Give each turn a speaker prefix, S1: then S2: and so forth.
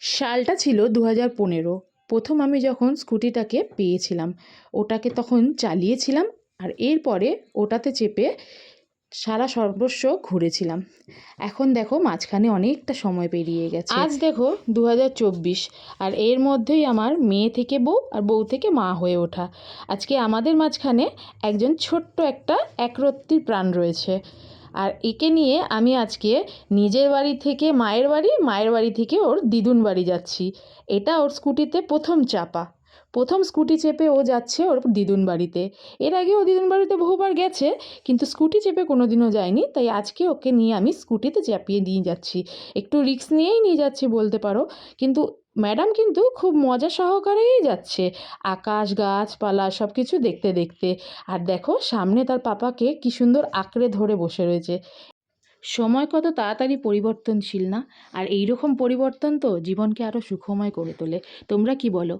S1: সালটা ছিল 2015। প্রথম আমি যখন স্কুটিটাকে পেয়েছিলাম, ওটাকে তখন চালিয়েছিলাম আর এরপরে ওটাতে চেপে সারা সর্বস্ব ঘুরেছিলাম। এখন দেখো মাঝখানে অনেকটা সময় পেরিয়ে গেছে। আজ দেখো 2024, আর এর মধ্যেই আমার মেয়ে থেকে বউ আর বউ থেকে মা হয়ে ওঠা। আজকে আমাদের মাঝখানে একজন ছোট্ট একটা একরত্তির প্রাণ রয়েছে। আর একে নিয়ে আমি আজকে নিজের বাড়ি থেকে মায়ের বাড়ি, মায়ের বাড়ি থেকে ওর দিদুন বাড়ি যাচ্ছি। এটা ওর স্কুটিতে প্রথম চাপা, প্রথম স্কুটি চেপে ও যাচ্ছে ওর দিদুন বাড়িতে। এর আগে ও দিদুন বাড়িতে বহুবার গেছে, কিন্তু স্কুটি চেপে কোনো দিনও যায়নি। তাই আজকে ওকে নিয়ে আমি স্কুটিতে চাপিয়ে নিয়ে যাচ্ছি। একটু রিস্ক নিয়েই নিয়ে যাচ্ছি বলতে পারো, কিন্তু ম্যাডাম কিন্তু খুব মজা সহকারেই যাচ্ছে, আকাশ গাছপালা সব কিছু দেখতে দেখতে। আর দেখো সামনে তার পাপাকে কি সুন্দর আঁকড়ে ধরে বসে রয়েছে। সময় কত তাড়াতাড়ি পরিবর্তনশীল না? আর এই রকম পরিবর্তন তো জীবনকে আরও সুখময় করে তোলে। তোমরা কি বলো?